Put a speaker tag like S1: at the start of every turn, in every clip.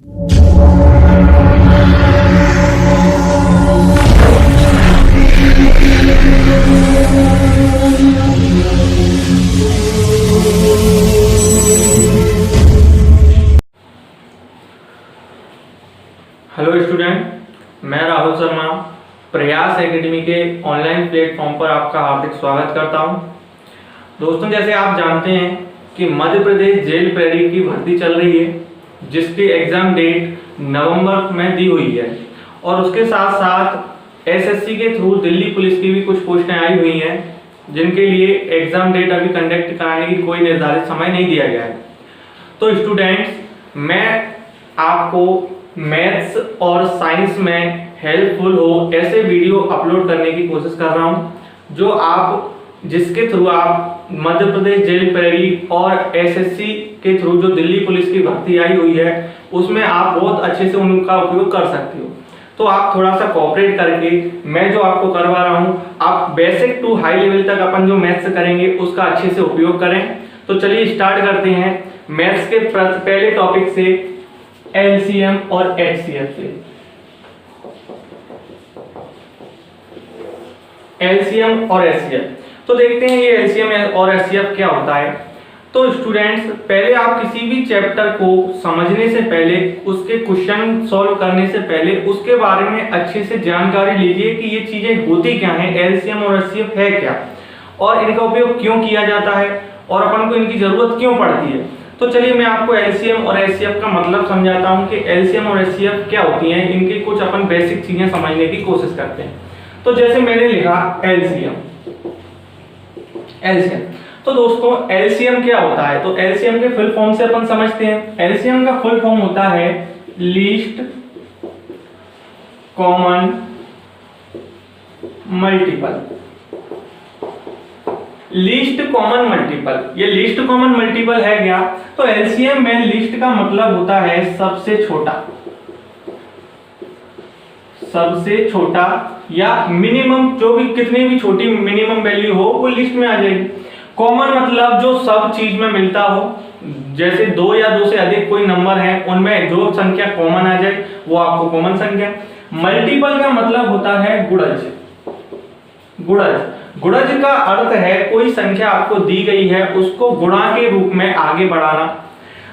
S1: Hello student, मैं राहुल शर्मा प्रयास academy के ऑनलाइन प्लेटफॉर्म पर आपका हार्दिक स्वागत करता हूं। दोस्तों, जैसे आप जानते हैं कि मध्य प्रदेश जेल प्रहरी की भर्ती चल रही है, जिसकी एग्जाम डेट नवंबर में दी हुई है और उसके साथ साथ एसएससी के थ्रू दिल्ली पुलिस की भी कुछ पोस्टें आई हुई हैं, जिनके लिए एग्जाम डेट अभी कंडक्ट कराने की कोई निर्धारित समय नहीं दिया गया है। तो स्टूडेंट्स, मैं आपको मैथ्स और साइंस में हेल्पफुल हो ऐसे वीडियो अपलोड करने की कोशिश कर रहा हूं, जिसके थ्रू आप मध्य प्रदेश जेल प्रहरी और एसएससी के थ्रू जो दिल्ली पुलिस की भर्ती आई हुई है उसमें आप बहुत अच्छे से उनका उपयोग कर सकते हो। तो आप थोड़ा सा कोऑपरेट करके मैं जो आपको करवा रहा हूं, आप बेसिक टू हाई लेवल तक अपन जो मैथ्स करेंगे उसका अच्छे से उपयोग करें। तो चलिए स्टार्ट करते हैं मैथ्स के पहले टॉपिक से, एलसीएम और एचसीएफ से। एलसीएम और एचसीएफ, तो देखते हैं ये एलसीएम और एचसीएफ क्या होता है। तो स्टूडेंट्स, पहले आप किसी भी चैप्टर को समझने से पहले, उसके क्वेश्चन सॉल्व करने से पहले उसके बारे में अच्छे से जानकारी लीजिए कि ये चीजें होती क्या हैं, एलसीएम और एचसीएफ है क्या और इनका उपयोग क्यों किया जाता है और अपन को इनकी जरूरत क्यों पड़ती है। तो चलिए मैं आपको एलसीएम और एचसीएफ का मतलब समझाता हूं कि एलसीएम और एचसीएफ क्या होती हैं, इनकी कुछ अपन बेसिक चीजें समझने की कोशिश करते हैं। तो जैसे मैंने लिखा एलसीएम, तो दोस्तों एलसीएम क्या होता है, तो एलसीएम के फुल फॉर्म से अपन समझते हैं। एलसीएम का फुल फॉर्म होता है least common multiple. Least common multiple, ये लीस्ट कॉमन मल्टीपल है क्या, तो एलसीएम में लीस्ट का मतलब होता है सबसे छोटा, सबसे छोटा या मिनिमम, जो भी कितनी भी छोटी मिनिमम वैल्यू हो वो लिस्ट में आ जाएगी। कॉमन मतलब जो सब चीज में मिलता हो, जैसे 2 या 2 से अधिक कोई नंबर है उनमें जो संख्या कॉमन आ जाए वो आपको कॉमन संख्या। मल्टीपल का मतलब होता है गुणज। गुणज का अर्थ है कोई संख्या आपको दी गई है उसको गुणा के रूप में आगे बढ़ाना।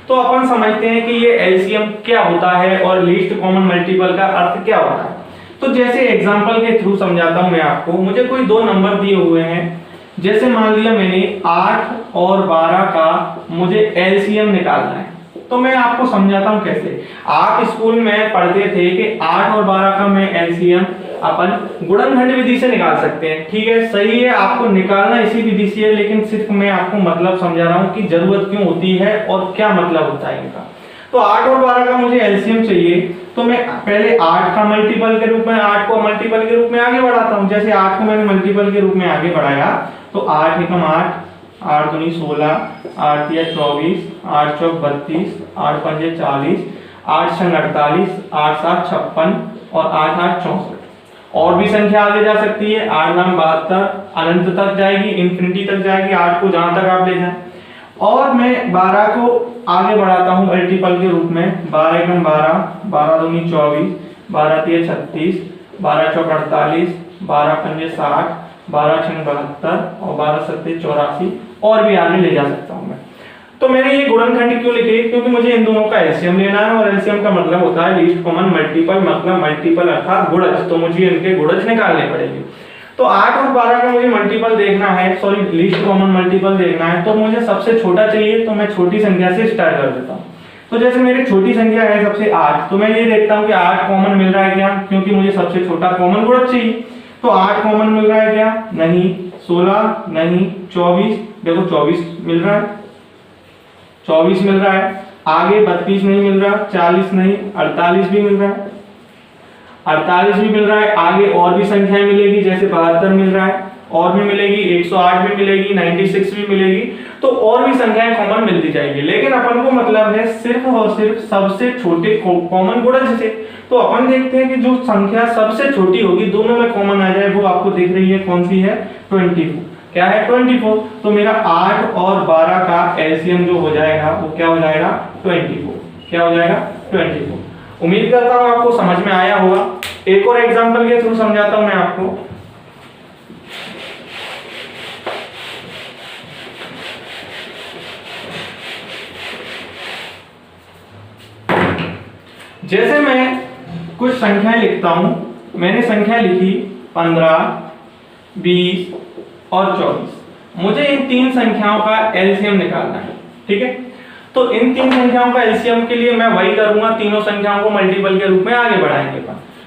S1: तो अपन समझते हैं कि ये एलसीएम क्या होता है और लीस्ट कॉमन मल्टीपल का अर्थ क्या होता है। तो जैसे एग्जांपल के थ्रू समझाता हूं मैं आपको। मुझे कोई 2 नंबर दिए हुए हैं, जैसे मान लिया मैंने 8 और 12 का मुझे एलसीएम निकालना है। तो मैं आपको समझाता हूं कैसे। आप स्कूल में पढ़ते थे कि 8 और 12 का मैं एलसीएम अपन गुणनखंड विधि से निकाल सकते हैं। ठीक है, सही है, आपको निकालना इसी विधि से है, लेकिन सिर्फ मैं आपको मतलब समझा रहा हूं कि जरूरत क्यों होती है और क्या मतलब होता है इनका। तो 8 और 12 का मुझे एलसीएम चाहिए, तो मैं पहले 8 का मल्टीपल के रूप में, 8 को मल्टीपल के रूप में आगे बढ़ाता हूं। जैसे 8 को मैंने मल्टीपल के रूप में आगे बढ़ाया तो 8 एकम 8, 8 दूनी 16, 8 तिया 24, 8 चौक 32, 8 पंजे 40, 8 छंग 48, 8 7 56 और 8 8 64। और भी संख्या आगे जा सकती है। 8 9 72, अनंत तक जाएगी, इंफिनिटी तक जाएगी, 8 को जहां तक आप ले जाएं। और मैं 12 को आगे बढ़ाता हूं मल्टीपल के रूप में। 12 एकम 12, 12 दूनी 24, 12 तिया 36, 12 चौक 48, 12 पंजे 60, 12 छंग 72 और 12 सत्ते 84 और भी आगे ले जा सकता हूं मैं। तो मैंने ये गुणनखंड क्यों लिखे, क्योंकि मुझे इन दोनों का एलसीएम लेना है और एलसीएम का मतलब होता है लीस्ट कॉमन मल्टीपल, मतलब मल्टीपल अर्थात गुणज। तो मुझे इनके गुणज निकालने पड़ेंगे। तो 8 और 12 का मुझे मल्टीपल देखना है, सॉरी लीस्ट कॉमन मल्टीपल देखना है, तो मुझे सबसे छोटा चाहिए। तो मैं छोटी संख्या से स्टार्ट कर देता हूं। तो जैसे मेरी छोटी संख्या है सबसे 8, तो मैं ये देखता हूं कि 8 कॉमन मिल रहा है क्या, क्योंकि मुझे सबसे छोटा कॉमन गुणज चाहिए। तो 8 कॉमन मिल रहा है क्या, नहीं। 16 नहीं। 24, देखो 24 मिल रहा है, 24 मिल रहा है। आगे 32 नहीं मिल रहा, 40 नहीं, 48 भी मिल रहा है, 48 भी मिल रहा है। आगे और भी संख्याएं मिलेगी, जैसे 72 मिल रहा है, और भी मिलेगी, 108 भी मिलेगी, 96 भी मिलेगी। तो और भी संख्याएं कॉमन मिलती जाएगी, लेकिन अपन को मतलब है सिर्फ और सिर्फ सबसे छोटे कॉमन गुणज से। तो अपन देखते हैं कि जो संख्या सबसे छोटी होगी, दोनों में कॉमन आ जाए, वो आपको दिख रही है, कौन सी है, 24। क्या है, 24। तो मेरा 8 और 12 का एलसीएम जो हो जाएगा वो क्या हो जाएगा, 24। क्या हो जाएगा, 24। उम्मीद करता हूं आपको समझ में आया होगा। एक और एग्जांपल के थ्रू समझाता हूं मैं आपको। जैसे मैं कुछ संख्याएं लिखता हूं, मैंने संख्या लिखी 15, 20 और 24। मुझे इन तीन संख्याओं का एलसीएम निकालना है, ठीक है। तो इन तीन संख्याओं का एलसीएम के लिए मैं वही करूंगा, तीनों संख्याओं को मल्टीपल के रूप में आगे बढ़ाएंगे।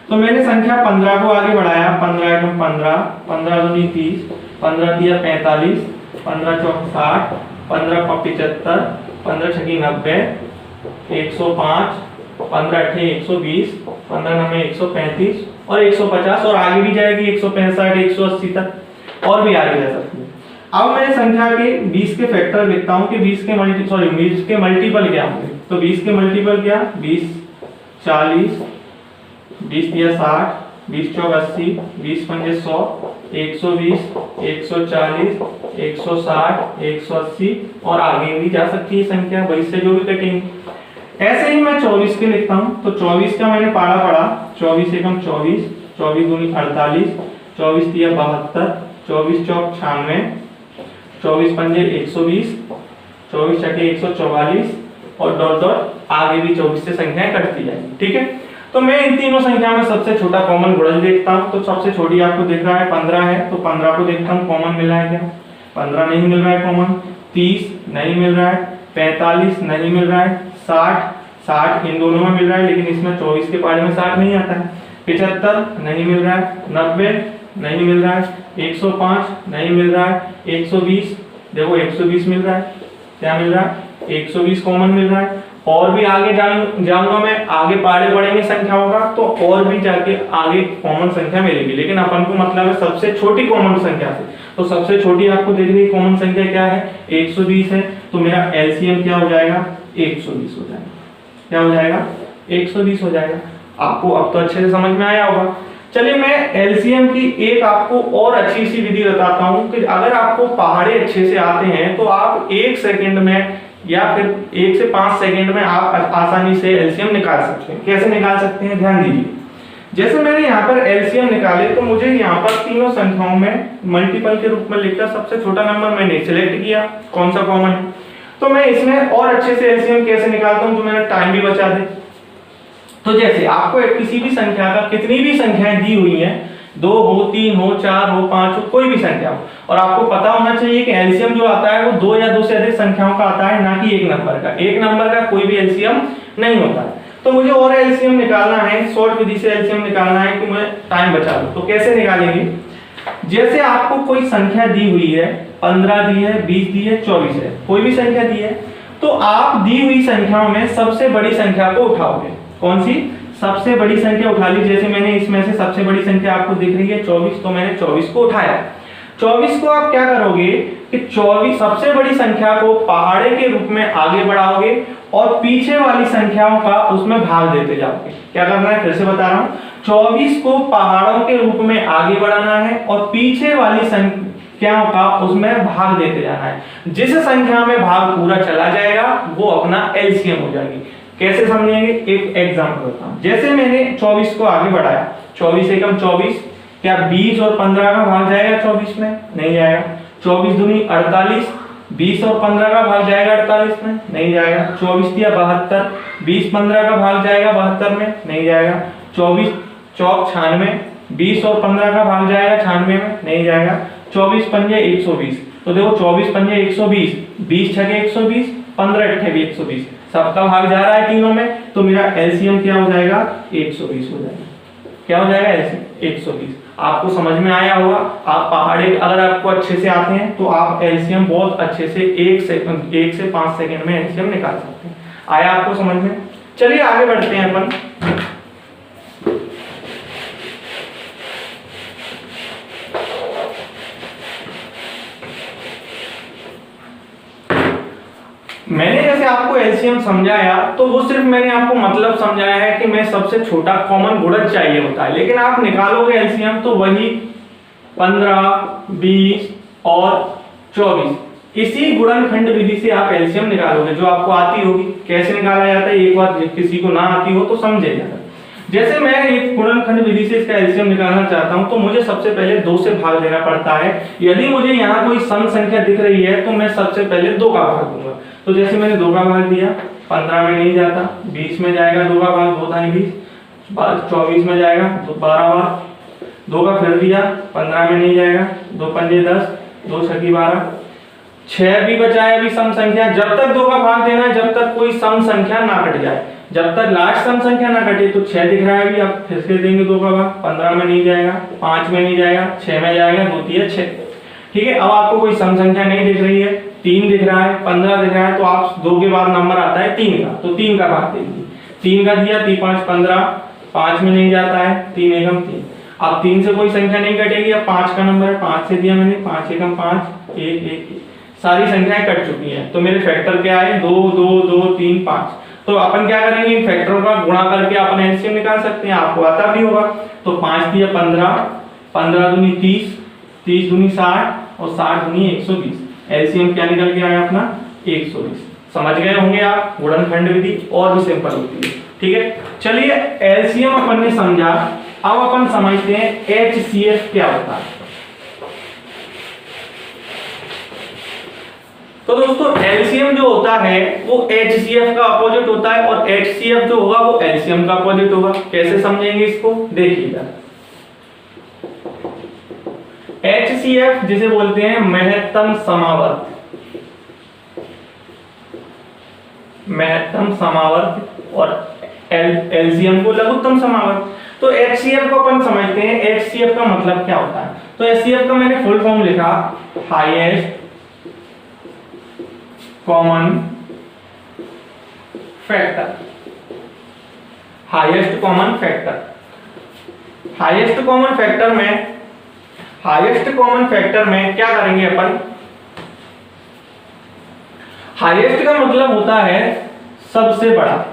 S1: तो मैंने संख्या 15 को आगे बढ़ाया, 15 एकम 15, 15 दूनी 30, 15 तिया 45, 15 चौक 60, 15 पप्पी 75, 15 छकी 90, 105, 15 अट्ठे 120, 15 नवे 135 और 150 और आगे भी जाएगी 165, 180 तक और भी आगे जा सकती है। अब मैं संख्या के 20 के फैक्टर लिखता हूं कि 20 के मल्टीपल क्या होंगे। तो 20 के मल्टीपल क्या, 20 40, 20 तिया 60, 20 चौक 80, 20 पंजे 100, 120, 140, 160, 180 और आगे भी जा सकती है संख्या, 22 से जो भी कटेंगे। ऐसे ही मैं 24 के लिखता हूं। तो 24 का मैंने पारा पढ़ा, 24 एकम 24, 24 दूनी 48, 24 तिया 72, 24 चौक 96, 24 पंजे 120, 24 छठे 144 और डॉट डॉट आगे भी 24 से संख्याएं कटती जाएंगी, ठीक है। तो मैं इन तीनों संख्या में सबसे छोटा कॉमन गुणज देखता हूं। तो सबसे छोटी आपको दिख रहा है 15 है, तो 15 को देखता हूं कॉमन मिला है क्या। 15 नहीं मिल रहा है कॉमन, 30 नहीं मिल रहा है, 45 नहीं मिल रहा है, 60 इन दोनों में मिल रहा है लेकिन इसमें 24 के पारे में 60 नहीं आता है, 75 नहीं मिल रहा है, 90 नहीं मिल रहा है, 105 नहीं मिल रहा है, 120 देखो 120 मिल रहा है, क्या मिल रहा है 120 कॉमन मिल रहा है। और भी आगे जाऊंगा मैं, आगे पारे बढ़ेंगे संख्याओं का तो और भी जाके आगे कॉमन संख्या मिलेगी, लेकिन अपन को मतलब है सबसे छोटी कॉमन संख्या से। तो सबसे छोटी आपको देख रही कॉमन संख्या क्या है, 120 है। तो मेरा एलसीएम क्या हो जाएगा, 120 हो जाएगा। क्या हो जाएगा, 120 हो जाएगा। आपको अब तो अच्छे से समझ में आया होगा। चलिए मैं एलसीएम की एक आपको और अच्छी सी विधि बताता हूं कि अगर आपको पहाड़े अच्छे से आते हैं तो आप 1 सेकंड में या फिर 1 से 5 सेकंड में आप आसानी से एलसीएम निकाल सकते हैं। कैसे निकाल सकते हैं, ध्यान दीजिए। जैसे मैंने यहाँ पर एलसीएम निकाले तो मुझे यहाँ पर तीनों संख्याओं में मल्टीपल के रूप में लिखकर सबसे छोटा नंबर मैंने सिलेक्ट किया, कौन सा कॉमन है। तो मैं इसमें और अच्छे से एलसीएम कैसे निकालता हूं जो मेरा टाइम भी बचा दे। तो जैसे आपको किसी भी संख्या का कितनी भी संख्याएं दी हुई हैं, 2 हो, 3 हो, 4 हो, 5 हो, कोई भी संख्या हो, और आपको पता होना चाहिए कि एलसीएम जो आता है वो 2 या 2 से अधिक संख्याओं का आता है, ना कि एक नंबर का। एक नंबर का कोई भी एलसीएम नहीं होता है। तो मुझे और एलसीएम निकालना है, शॉर्ट विधि से एलसीएम निकालना है कि मैं टाइम बचा लूं। तो कैसे निकालेंगे, जैसे आपको कोई संख्या दी हुई है, 15 दी है, 20 दी है, 24 है, कोई भी संख्या दी है, तो आप दी हुई संख्याओं में सबसे बड़ी संख्या को उठाओगे। कौन सी, सबसे बड़ी संख्या उठा ली। जैसे मैंने इसमें से सबसे बड़ी संख्या आपको दिख रही है 24, तो मैंने 24 को उठाया। 24 को आप क्या करोगे कि 24 सबसे बड़ी संख्या को पहाड़े के रूप में आगे बढ़ाओगे और पीछे वाली संख्याओं का उसमें भाग देते जाओगे। क्या करना है, फिर से बता रहा हूं, 24 को पहाड़ों के रूप में आगे बढ़ाना है और पीछे वाली संख्याओं का उसमें भाग देते जाना है। जिस संख्या में भाग पूरा चला जाएगा वो अपना एलसीएम हो जाएगी। कैसे समझेंगे, एक एग्जांपल बताता हूं। जैसे मैंने 24 को आगे बढ़ाया, 24 एकम 24, क्या 20 और 15 का भाग जाएगा 24 में, नहीं जाएगा। 24 दूनी 48, 20 और 15 का भाग जाएगा 48 में, नहीं जाएगा। 24 तिया 72, 20 15 का भाग जाएगा 72 में, नहीं जाएगा। 24 चौक 96, 20 और 15 का भाग जाएगा 96 में, नहीं जाएगा। 24 पंजे 120, तो देखो 24 पंजे 120, 20 छके 120, 15 अट्ठे भी 120, सबका भाग जा रहा है तीनों में, तो मेरा एलसीएम क्या हो जाएगा, 120 हो जाएगा। क्या हो जाएगा, एलसीएम 120। आपको समझ में आया होगा। आप पहाड़े अगर आपको अच्छे से आते हैं तो आप एलसीएम बहुत अच्छे से 1 से 5 सेकंड में एलसीएम निकाल सकते हैं। आया आपको समझ में। चलिए आगे बढ़ते हैं अपन। मैंने जैसे आपको एलसीएम समझाया तो वो सिर्फ मैंने आपको मतलब समझाया है कि मैं सबसे छोटा कॉमन गुणज चाहिए होता है, लेकिन आप निकालोगे एलसीएम तो वही 15, 20 और 24 इसी गुणनखंड विधि से आप एलसीएम निकालोगे, जो आपको आती होगी। कैसे निकाला जाता है एक बार किसी को ना आती हो तो समझेगा। जैसे मैं एक गुणनखंड विधि से इसका एलसीएम निकालना चाहता हूं तो मुझे सबसे पहले 2 से भाग देना पड़ता है। यदि मुझे यहाँ कोई सम संख्या दिख रही है तो मैं सबसे पहले 2 का भाग दूंगा। तो जैसे मैंने 2 का भाग दिया, 15 में नहीं जाता, 20 में जाएगा 2 का भाग, 2 धानी 20, 24 में जाएगा तो 12 बार, 2 का फिर दिया, 15 में नहीं जाएगा, 2 पंजे 10, 2 छकी 12, 6 भी बचा है अभी सम संख्या। जब तक 2 का भाग देना है, जब तक कोई सम संख्या ना कट जाए, जब तक लास्ट सम संख्या ना कटे। तो 6 दिख रहा है अभी, आप फिर से देंगे 2 का भाग, 15 में नहीं जाएगा, 5 में नहीं जाएगा, 6 में जाएगा, 2 3 6। ठीक है, अब आपको कोई सम संख्या नहीं दिख रही है, 3 दिख रहा है, 15 दिख रहा है, तो आप 2 के बाद नंबर आता है 3 का, तो 3 का भाग देंगे। 3 का दिया, 3 5 15, 5 में नहीं जाता है, 3 एकम 3। अब 3 से कोई संख्या नहीं कटेगी, अब 5 का नंबर है, 5 से दिया मैंने, 5 एकम 5, 1 1, सारी संख्याएं कट चुकी हैं। तो मेरे फैक्टर क्या है, 2 2 2 3 5। तो अपन क्या करेंगे, इन फैक्टरों का गुणा करके अपन एलसीएम निकाल सकते हैं, आपको आता भी होगा। तो 5 दिया 15, 15 दूनी 30, 30 दूनी 60 और 60 दूनी 120। एलसीएम क्या निकल के आया अपना 120। समझ गए होंगे आप, गुणनखंड विधि और भी सिंपल होती है। ठीक है, चलिए एलसीएम अपन ने समझा, अब अपन समझते हैं एचसीएफ क्या होता है। तो दोस्तों एलसीएम जो होता है वो एचसीएफ का अपोजिट होता है, और एचसीएफ जो होगा वो एलसीएम का अपोजिट होगा। कैसे समझेंगे इसको, देखिएगा। एचसीएफ जिसे बोलते हैं महत्तम समावर्त, महत्तम समावर्त, और एलसीएम को लघुत्तम समावर्त। तो एचसीएफ को अपन समझते हैं, एचसीएफ का मतलब क्या होता है। तो एचसीएफ का मैंने फुल फॉर्म लिखा, highest common factor. Highest common factor, highest common factor में, हाईएस्ट कॉमन फैक्टर में क्या करेंगे अपन, हाईएस्ट का मतलब होता है सबसे बड़ा,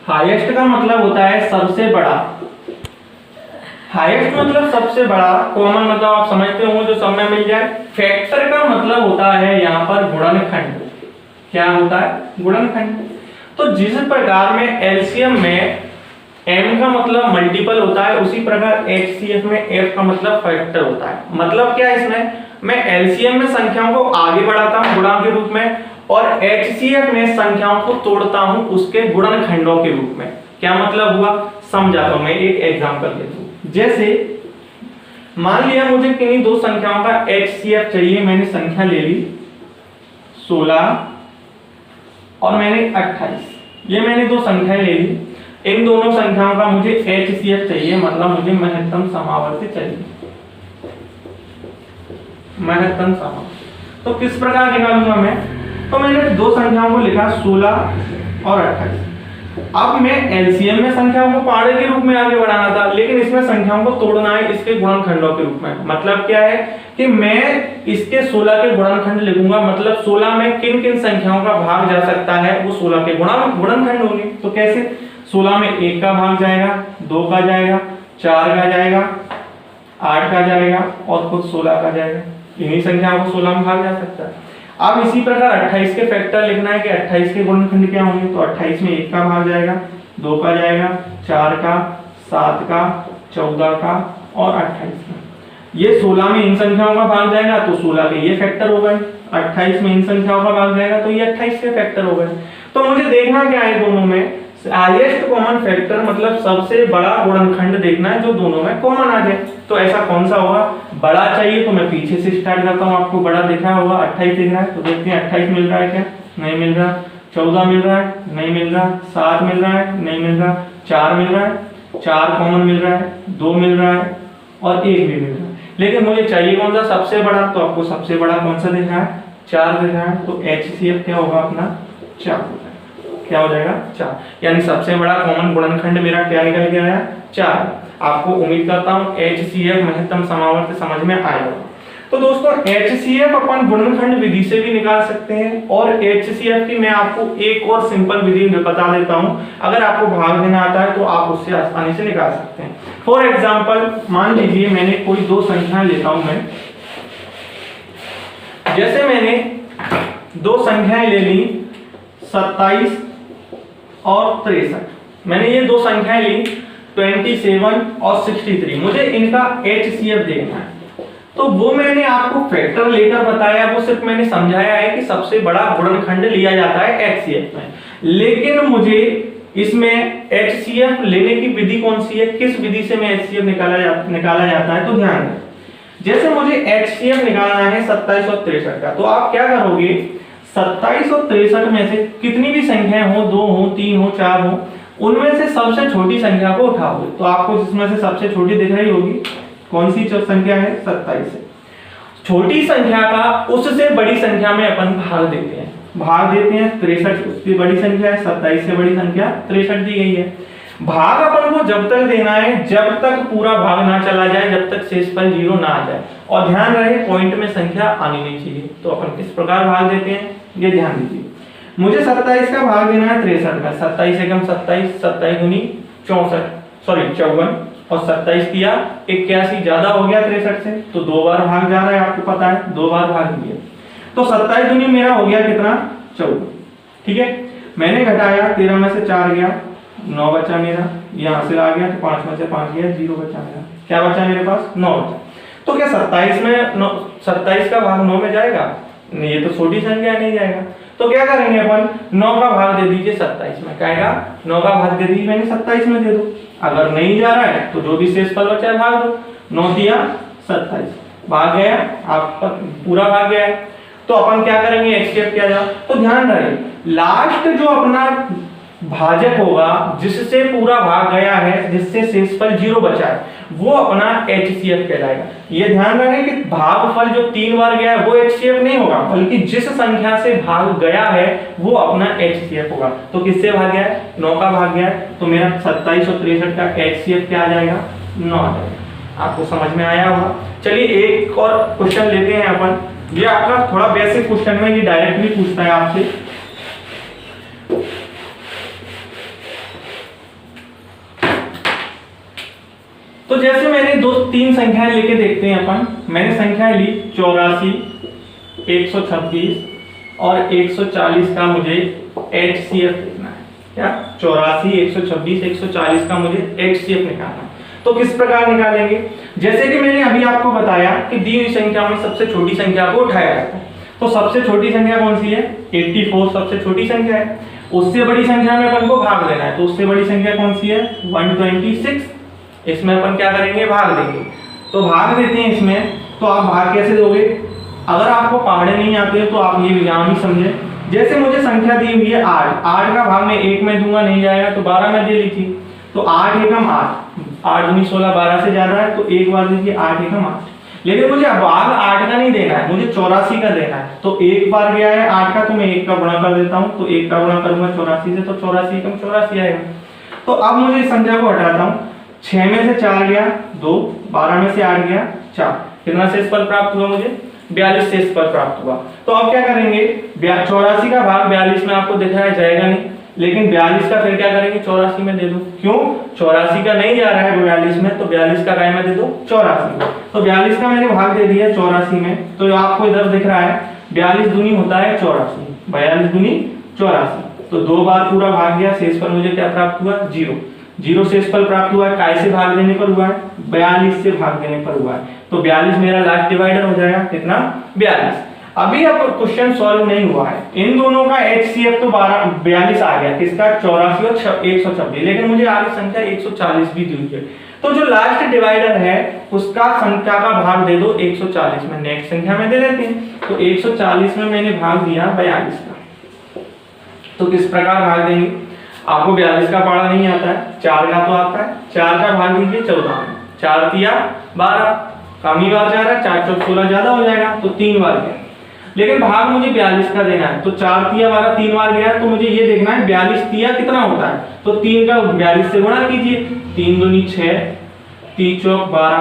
S1: हाईएस्ट का मतलब होता है सबसे बड़ा। हाईएस्ट मतलब सबसे बड़ा, कॉमन मतलब आप समझते होंगे जो सब में मिल जाए। फैक्टर का मतलब होता है यहाँ पर गुणनखंड। क्या होता है, गुणनखंड। तो जिस प्रकार में एलसीएम में m का मतलब मल्टीपल होता है, उसी प्रकार एचसीएफ में f का मतलब फैक्टर होता है। मतलब क्या है इसमें, मैं एलसीएम में संख्याओं को आगे बढ़ाता हूं गुणा के रूप में, और एचसीएफ में संख्याओं को तोड़ता हूं उसके गुणनखंडों के रूप में। क्या मतलब हुआ, समझाता हूं मैं, एक एग्जांपल देता हूं। जैसे मान लिया मुझे किन्हीं 2 संख्याओं का एचसीएफ चाहिए, मैंने संख्या ले ली 16 और मैंने 28, ये मैंने 2 संख्याएं ले ली। इन दोनों संख्याओं का मुझे एचसीएफ चाहिए, मतलब मुझे महत्तम समावर्त चाहिए, महत्तम समावर्त। तो किस प्रकार निकालूंगा मैं, तो मैंने 2 संख्याओं को लिखा 16 और 28। अब मैं एलसीएम में संख्याओं को पाड़े के रूप में आगे बढ़ाना था, लेकिन इसमें संख्याओं को तोड़ना है इसके गुणनखंडों के रूप में। मतलब क्या है कि मैं इसके 16 के गुणनखंड लिखूंगा, मतलब 16 में किन किन संख्याओं का भाग जा सकता है वो 16 के गुणनखंड होंगे। तो कैसे, 16 में 1 का भाग जाएगा, 2 का जाएगा, 4 का जाएगा, 8 का जाएगा और खुद 16 का जाएगा। इन्हीं संख्याओं को 16 में भाग जा सकता है। अब इसी प्रकार 28 के फैक्टर लिखना है कि 28 के गुणनखंड क्या होंगे। तो 28 में 1 का भाग जाएगा, 2 का जाएगा, 4 का, 7 का, 14 का और 28 का। ये 16 में इन संख्याओं का भाग जाएगा तो 16 के ये फैक्टर हो गए। 28 में इन संख्याओं का भाग जाएगा तो ये 28 के फैक्टर हो गए। तो मुझे देखना क्या है, दोनों में हाईएस्ट कॉमन फैक्टर, मतलब सबसे बड़ा गुणनखंड देखना है जो दोनों में कॉमन आ जाए। तो ऐसा कौन सा होगा, बड़ा चाहिए तो मैं पीछे से स्टार्ट करता हूँ। आपको बड़ा दिखा होगा, 28 दिख रहा है, तो देखते हैं 28 मिल रहा है क्या, नहीं मिल रहा। 14 मिल रहा है, नहीं मिल रहा। 7 मिल रहा है, नहीं मिल रहा। 4 मिल रहा है, 4 कॉमन मिल रहा है, 2 मिल रहा है और 1 भी मिल रहा है। लेकिन मुझे चाहिए कौन सा, सबसे बड़ा। तो आपको सबसे बड़ा कौन सा दिख रहा है, 4 दिख रहा है। तो एचसीएफ क्या होगा अपना, 4। क्या हो जाएगा, 4। यानी सबसे बड़ा कॉमन गुणनखंड मेरा क्या निकल के आया, 4। आपको उम्मीद करता हूं एचसीएफ महत्तम समावर्त समझ में आएगा। तो दोस्तों एचसीएफ अपन गुणनखंड विधि से भी निकाल सकते हैं, और एचसीएफ की मैं आपको एक और सिंपल विधि बता देता हूं। अगर आपको भाग देना आता है तो आप उससे आसानी से निकाल सकते हैं। फॉर एग्जांपल मान लीजिए मैंने कोई 2 संख्या लेता हूं मैं जैसे मैंने दो संख्याएं ले ली 27 और 63, मैंने ये दो संख्याएं ली 27 और 63, मुझे इनका HCF देखना है। तो वो मैंने आपको फैक्टर लेकर बताया, वो सिर्फ मैंने समझाया है कि सबसे बड़ा गुणनखंड लिया जाता है HCF में, लेकिन मुझे इसमें HCF लेने की विधि कौन सी है, किस विधि से मैं HCF निकाला जाता है, तो ध्यान दें। जैसे मुझे HCF निकालना है 27 और 63 का, तो आप क्या करोगे, 27 और 63 में से कितनी भी संख्याएं हो, 2 हो, 3 हो, 4 हो, उनमें से सबसे छोटी संख्या को उठाओगे। तो आपको जिसमें से सबसे छोटी दिख रही होगी, कौन सी संख्या है, 27 है। छोटी संख्या का उससे बड़ी संख्या में अपन भाग देते हैं, 63, उससे बड़ी संख्या है, 27 से बड़ी संख्या 63 दी गई है। भाग अपन को जब तक देना है जब तक पूरा भाग ना चला जाए, जब तक शेषफल 0 ना आ जाए, और ध्यान रहे पॉइंट में संख्या आनी नहीं चाहिए। तो अपन किस प्रकार भाग देते हैं, ये ध्यान दीजिए। मुझे 27 का भाग देना है 63 का, 27 एकम 27, 27 दूनी 64, सॉरी 54, और 27 किया 81, ज्यादा हो गया 63 से, तो 2 बार भाग जा रहा है, आपको पता है 2 बार भाग दिया, तो 27 दूनी मेरा हो गया कितना, 14। ठीक है, मैंने घटाया, 13 में से 4 गया, 9 बचा मेरा, यहाँ से आ गया तो 5 में से 5 गया, 0 बचा मेरा, क्या बचा मेरे पास, 9 बचा। तो क्या 27 का भाग 9 में जाएगा, ये तो छोटी संख्या नहीं जाएगा। तो क्या करेंगे अपन, 9 का भाग दे दीजिए 27 में, क्या आएगा, 9 का भाग दे दीजिए मैंने 27 में दे दो। अगर नहीं जा रहा है तो जो भी शेषफल बचा है भाग दो, 9 दिया 27, भाग गया, आपका पूरा भाग गया। तो अपन क्या करेंगे, HCF किया जाए। तो ध्यान रहे लास्ट जो अपना भाजक होगा जिससे पूरा भाग गया है, जिससे शेषफल 0 बचा है, वो अपना HCF कहलाएगा। ये ध्यान रहे कि भागफल जो 3 बार गया है वो HCF नहीं होगा, बल्कि जिस संख्या से भाग गया है वो अपना HCF होगा। तो किससे भाग गया है, 9 का भाग गया है, तो मेरा 27 और 63 का HCF क्या आ जाएगा, 9 आ जाएगा। आपको समझ में आया होगा। चलिए एक और क्वेश्चन लेते हैं अपन, ये आपका थोड़ा बेसिक क्वेश्चन में, ये डायरेक्टली पूछता है आपसे। तो जैसे मैंने 2-3 संख्याएं लेके देखते हैं अपन। मैंने संख्याएं ली 84, 126 और 140 का मुझे HCF देखना है। क्या 84, 126, 140 का मुझे HCF निकालना है। तो किस प्रकार निकालेंगे, जैसे कि मैंने अभी आपको बताया कि दी हुई संख्या में सबसे छोटी संख्या को उठाया जाता है। तो सबसे छोटी संख्या कौन सी है, 84 सबसे छोटी संख्या है। उससे बड़ी संख्या में अपन को भाग देना है, तो उससे बड़ी संख्या कौन सी है, 126। इसमें अपन क्या करेंगे, भाग देंगे। तो भाग देते हैं इसमें। तो आप भाग कैसे दोगे, अगर आपको पहाड़े नहीं आते तो आप ये विज्ञान ही समझे। जैसे मुझे संख्या दी हुई है 8, 8 का भाग मैं 1 में दूंगा, नहीं जाएगा, तो 12 में दे लीजिए। तो 8 एकम 8, 8 दूनी 16, 12 से ज्यादा है, तो एक बार दीजिए 8 एकम 8। लेकिन मुझे भाग 8 का नहीं देना है, मुझे 84 का देना है। तो एक बार गया है 8 का, तो मैं 1 का गुणा कर देता हूँ। तो 1 का गुणा करूंगा 84 से, तो 84 एकम 84 आएगा। तो अब मुझे इस संख्या को हटाता हूँ, 6 में से 4 गया 2, 12 में से 8 गया 4, कितना शेषफल प्राप्त हुआ मुझे, 42 शेषफल प्राप्त हुआ। तो अब क्या करेंगे, 84 का भाग 42 में आपको दिख रहा है जाएगा नहीं, लेकिन 42 का फिर क्या करेंगे, 84 में दे दो। क्यों, 84 का नहीं जा रहा है 42 में, तो 42 का काय में दे दो, 84। तो 42 का मैंने भाग दे दिया 84 में। तो आपको इधर दिख रहा है 42 दूनी होता है 84, 42 दूनी 84। तो 2 बार पूरा भाग गया, शेषफल मुझे क्या प्राप्त हुआ, 0। 0 शेषफल प्राप्त हुआ है, काय से भाग देने पर हुआ है, 42 से भाग देने पर हुआ है। तो 42 मेरा लास्ट डिवाइडर हो जाएगा, कितना, 42। अभी अब क्वेश्चन सॉल्व नहीं हुआ है, इन दोनों का HCF तो 42 आ गया, किसका, 84 और 126, लेकिन मुझे आगे संख्या 140 भी दी हुई है। तो जो लास्ट डिवाइडर है उसका संख्या का भाग दे दो 140 में, नेक्स्ट संख्या में दे देते हैं। तो 140 में मैंने भाग दिया 42 का। तो किस प्रकार भाग देंगे, आपको 42 का पढ़ा नहीं आता है, 4 का तो आता है, 4 का भाग दीजिए 14 में, 4 तिया 12, कम ही बार जा रहा है, 4 चौक 16 ज्यादा हो जाएगा, तो 3 बार गया। लेकिन भाग मुझे 42 का देना है, तो 4 तिया 12 3 बार गया, तो मुझे ये देखना है 42 तिया कितना होता है। तो 3 का 42 से गुणा कीजिए, 3 दूनी 6, 3 चौक 12,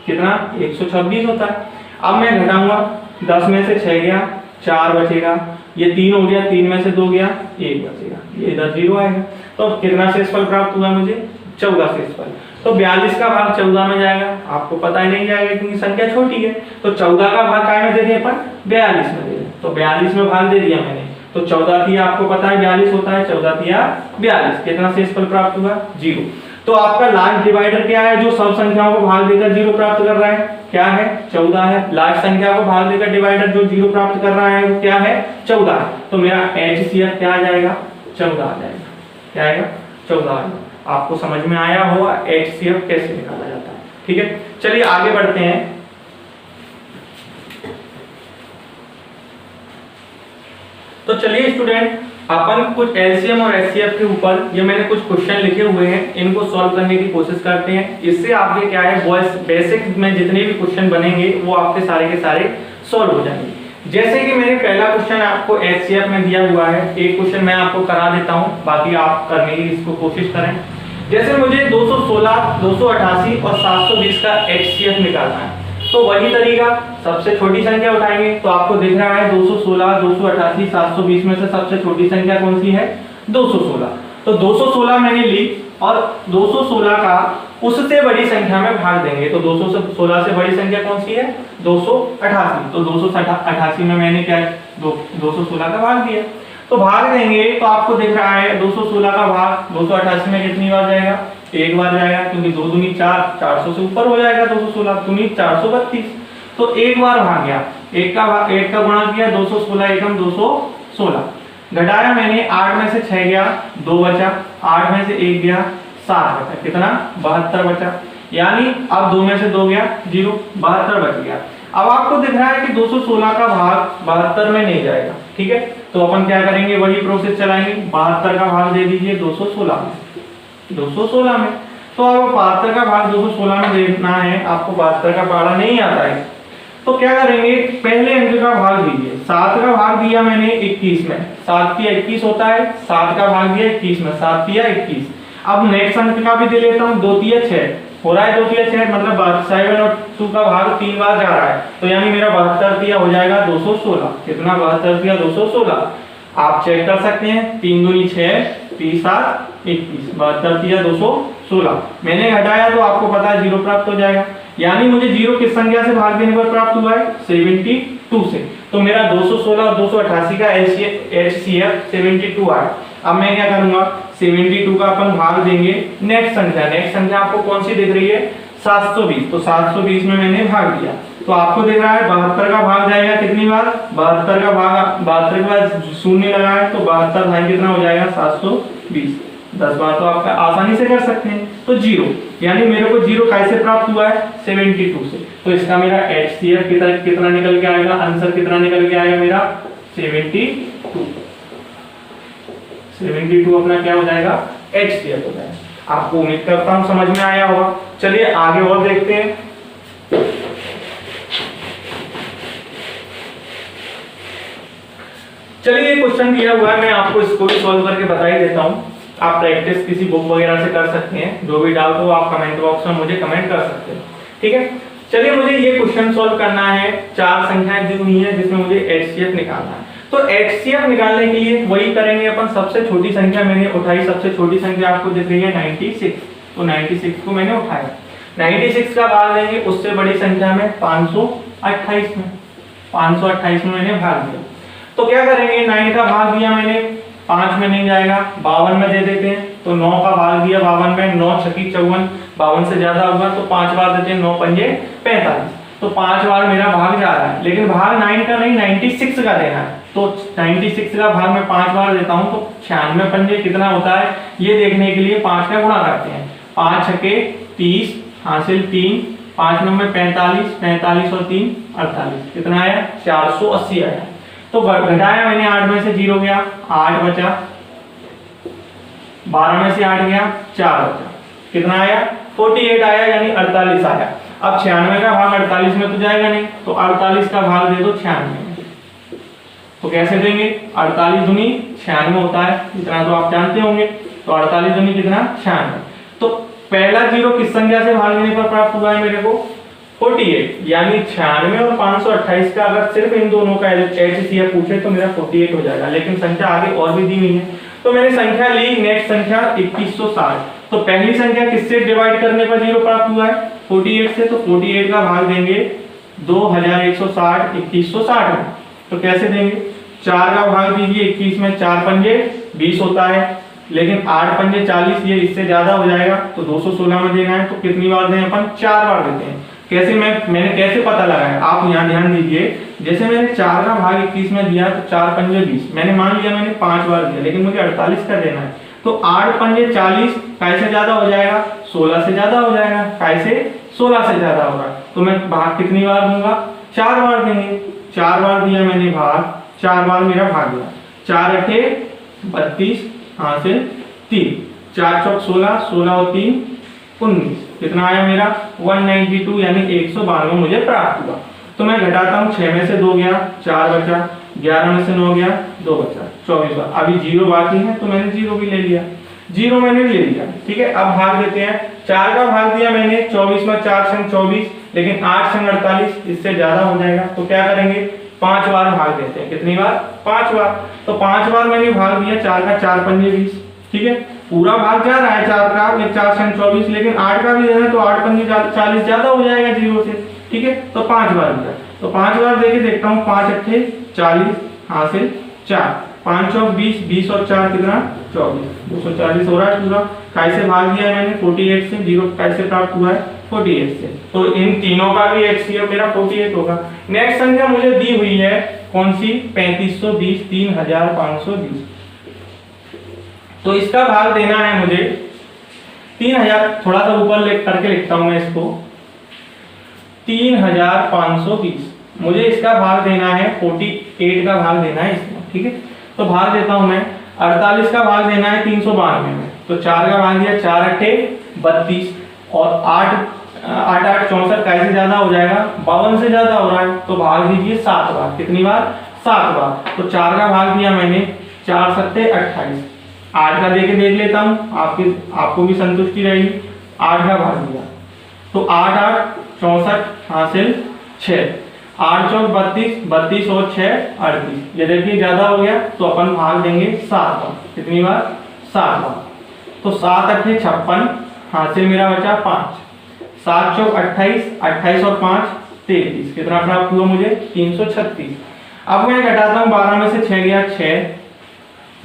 S1: कितना, 126 होता है। अब मैं घटाऊंगा, 10 में से 6 गया, 4 बचेगा, ये 3 हो गया, 3 में से 2 गया, 1 बचेगा, ये इधर 0 आएगा। तो कितना शेषफल प्राप्त हुआ मुझे, 14 शेषफल। तो 42 का भाग 14 में जाएगा, आपको पता ही नहीं जाएगा क्योंकि संख्या छोटी है। तो 14 का भाग काय में दे दें अपन, 42 में दे दें। तो 42 में भाग दे दिया मैंने, तो 14 तिया आपको पता है 42 होता है, 14 तिया 42। कितना शेषफल प्राप्त हुआ, 0। तो आपका लास्ट डिवाइडर क्या है जो सब संख्याओं को भाग देकर 0 प्राप्त कर रहा है, क्या है, 14 है। लास्ट संख्या को भाग देकर डिवाइडर जो 0 प्राप्त कर रहा है वो क्या है, 14 है। तो मेरा HCF क्या आ जाएगा, 14 आ जाएगा। क्या आएगा, 14 आएगा। आपको समझ में आया होगा HCF कैसे निकाला जाता है। ठीक है, चलिए आगे बढ़ते हैं। तो चलिए स्टूडेंट, अपन कुछ LCM और HCF के ऊपर ये मैंने कुछ क्वेश्चन लिखे हुए हैं, इनको सॉल्व करने की कोशिश करते हैं। इससे आपके क्या है, बेसिक में जितने भी क्वेश्चन बनेंगे वो आपके सारे के सारे सॉल्व हो जाएंगे। जैसे कि मैंने पहला क्वेश्चन आपको HCF में दिया हुआ है, एक क्वेश्चन मैं आपको करा देता हूं, बाकी आप करने की इसको कोशिश करें। जैसे मुझे 216, 288 और 720 का HCF निकालना है, तो वही तरीका, सबसे छोटी संख्या उठाएंगे। तो आपको दिख रहा है 216, 288, 720 में से सबसे छोटी संख्या कौन सी है, 216। तो 216 मैंने ली और 216 का उससे बड़ी संख्या में भाग देंगे। तो 216 से बड़ी संख्या कौन सी है, 288। तो 288 में मैंने क्या 216 का भाग दिया। तो भाग देंगे तो आपको दिख रहा है 216 का भाग 288 में कितनी बार जाएगा, एक बार जाएगा, क्योंकि 2 दूनी 4, 400 से ऊपर हो जाएगा। 216 दूनी 432, तो एक बार भाग गया। एक का गुणा किया, 216 एकम 216। घटाया मैंने, 8 में से 6 गया, 2 बचा, 8 में से 1 गया, 7 बचा, कितना 72 बचा। यानी अब 2 में से 2 गया, 0, 72 बच गया। अब आपको दिख रहा है कि 216 का भाग 72 में नहीं जाएगा। ठीक है, तो अपन क्या करेंगे, वही प्रोसेस चलाएंगे। 72 का भाग दे दीजिए 216 में, 216 में। तो अब 72 का भाग 216 में देना है, आपको 72 का पहाड़ा नहीं आता है, तो क्या करेंगे, पहले अंक का भाग दीजिए। 7 का भाग दिया मैंने 21 में, 7 तिया 21 होता है, 7 का भाग दिया 21 में, 7 तिया 21। अब नेक्स्ट अंक का भी दे लेता हूँ, 2 तिया 6 हो रहा है, 2 तिया 6 मतलब 7 और 2 का भाग 3 बार जा रहा है। तो यानी मेरा 72 तिया हो जाएगा 216। कितना, 72 तिया 216। आप चेक कर सकते हैं, 3 दूनी 6, 3 7 21, 72 तिया 216। मैंने घटाया तो आपको पता है 0 प्राप्त हो जाएगा। यानी मुझे 0 किस संख्या से भाग देने पर प्राप्त हुआ है, 72 से। तो मेरा 216 और 288 का HCF 72 आया। अब मैं क्या करूंगा, 72 का अपन भाग देंगे नेक्स्ट संख्या आपको कौन सी दिख रही है, 720। तो 720 में मैंने भाग दिया, तो आपको दिख रहा है 72 का भाग जाएगा कितनी बार, 72 का भाग 72 के बाद शून्य लगा है, तो 72 भाग कितना हो जाएगा, 720। 10 बार तो आपका आसानी से कर सकते हैं। तो 0, यानी मेरे को 0 कैसे प्राप्त हुआ है, 72 से। तो इसका मेरा HCF कितना निकल के आएगा, आंसर कितना निकल के आएगा मेरा 72। 72 अपना क्या हो जाएगा, HCF हो जाएगा। आपको उम्मीद करता हूं समझ में आया होगा। चलिए आगे और देखते हैं। चलिए क्वेश्चन दिया हुआ है, मैं आपको इसको भी सॉल्व करके बता ही देता हूं। आप प्रैक्टिस किसी बुक वगैरह से कर सकते हैं, जो भी डाउट हो आप कमेंट बॉक्स में मुझे कमेंट कर सकते हैं। ठीक है, चलिए मुझे ये क्वेश्चन सॉल्व करना है। 4 संख्याएं दी हुई हैं जिसमें मुझे HCF निकालना है। तो HCF निकालने के लिए वही करेंगे अपन, सबसे छोटी संख्या मैंने उठाई, सबसे छोटी संख्या आपको दिख रही है 96। तो 96 को मैंने उठाया, 96 का भाग देंगे उससे बड़ी संख्या में 528 में, 528 में मैंने भाग दिया। तो क्या करेंगे, 9 का भाग दिया मैंने, 5 में नहीं जाएगा, 52 में दे देते हैं। तो 9 का भाग दिया 52 में, 9 छकी 54, 52 से ज्यादा होगा तो 5 बार देते हैं, 9 पंजे 45। तो 5 बार मेरा भाग जा रहा है, लेकिन भाग 9 का नहीं 96 का देना है। तो 96 का भाग मैं 5 बार देता हूं, तो 96 पंजे कितना होता है ये देखने के लिए 5 का गुणा करते हैं। 5 छके 30 हासिल 3, 5 9 45, 45 और 3 48, कितना आया 480 आया। तो घटाया मैंने, 8 में से 0 गया, 8 बचा, 12 में से 8 गया, 4 बचा, कितना आया 48 आया, यानी 48 आया। अब 96 का भाग 48 में तो जाएगा नहीं, तो 48 का भाग दे दो 96 में। तो कैसे देंगे, 48 दूनी 96 होता है, इतना तो आप जानते होंगे। तो 48 दूनी कितना 96। तो पहला 0 किस संख्या से भाग देने पर प्राप्त हुआ है मेरे को, 48। यानी 96 और 528 का अगर सिर्फ इन दोनों का HCF पूछे तो मेरा 48 हो जाएगा, लेकिन संख्या आगे और भी दी हुई है। तो मैंने संख्या ली, नेक्स्ट संख्या 2160।
S2: तो पहली संख्या किससे डिवाइड करने पर 0 प्राप्त हुआ है? 48 से। तो 48 का भाग देंगे 2160 2160 में। तो कैसे देंगे? 4 का भाग दीजिए 21 में, 4 पंजे 20 होता है, लेकिन 8 पंजे 40, ये इससे ज्यादा हो जाएगा, तो 216 में देना है। तो कितनी बार दें अपन? 4 बार देते हैं। कैसे मैंने कैसे पता लगाया, आप यहाँ ध्यान दीजिए। जैसे मैंने 4 का भाग 21 में दिया तो 4 पंजे 20, मैंने मान लिया मैंने 5 बार दिया, लेकिन मुझे 48 का देना है, तो 8 पंजे 40 कैसे ज्यादा हो जाएगा? 16 से ज्यादा हो जाएगा। कैसे? 16 से ज्यादा होगा। तो मैं भाग कितनी बार दूंगा? 4 बार देंगे। 4 बार दिया मैंने भाग, 4 बार मेरा भाग गया। 4 अठे 32 हासिल 3, 4 चौक 16, 16 और 3 19, कितना आया मेरा? 192 यानी 192 मुझे प्राप्त हुआ। तो मैं घटाता हूँ, 6 में से 2 गया, 4 बचा, 11 में से 9 गया, 2 बचा, 24 बार। अभी 0 बाकी है तो मैंने 0 भी ले लिया, 0 मैंने ले लिया। ठीक है, अब भाग देते हैं। 4 का भाग दिया मैंने 24 में, 4 संग 24, लेकिन 8 संग 48, इससे ज्यादा हो जाएगा। तो क्या करेंगे? 5 बार भाग देते हैं। कितनी बार? 5 बार। तो 5 बार मैंने भाग दिया, 4 का 4 पंजे 20। ठीक है, पूरा भाग जा रहा है 4 का, ये 4 संग 24, लेकिन 8 का भी देना है तो 8 पंजे 40 ज्यादा हो जाएगा 0 से। ठीक है, तो 5 बार दिया। तो 5 बार देके देखता हूँ, 5 अट्ठे 40 हासिल 4, 5 चौक 20, 20 और 4 कितना? 24, 240 हो रहा है पूरा। कैसे भाग दिया है मैंने? 48 से। 0 कैसे प्राप्त हुआ है? 48 से। तो इन तीनों का भी HCF मेरा 48 होगा। नेक्स्ट संख्या मुझे दी हुई है कौन सी? 3520, 3520। तो इसका भाग देना है मुझे 3000, थोड़ा सा ऊपर करके लिखता हूं मैं इसको, 3520। मुझे इसका भाग देना है 48 का भाग देना है इसमें। ठीक है, तो भाग देता हूं मैं। 48 का भाग देना है 392 में, तो 4 का भाग दिया, 4 अट्ठे 32 और 8 8 8 64, कैसे ज्यादा हो जाएगा? 52 से ज्यादा हो रहा है, तो भाग दीजिए 7 बार। कितनी बार? 7 बार। तो 4 का भाग दिया मैंने, 4 सत्ते 28, 8 का देके देख लेता हूँ, आपको भी संतुष्टि रहेगी। 8 का भाग दिया तो 8 8 64 हासिल 6, 8 चौक 32, 32 और 6 38, ये देखिए ज्यादा हो गया, तो अपन भाग देंगे 7 बार। कितनी बार? 7 बार। तो 7 अट्ठे 56 हासिल मेरा बचा 5, 7 चौक 28, 28 और 5 33, कितना प्राप्त हुआ मुझे? 336। अब मैं घटाता हूँ, 12 में से 6 गया 6,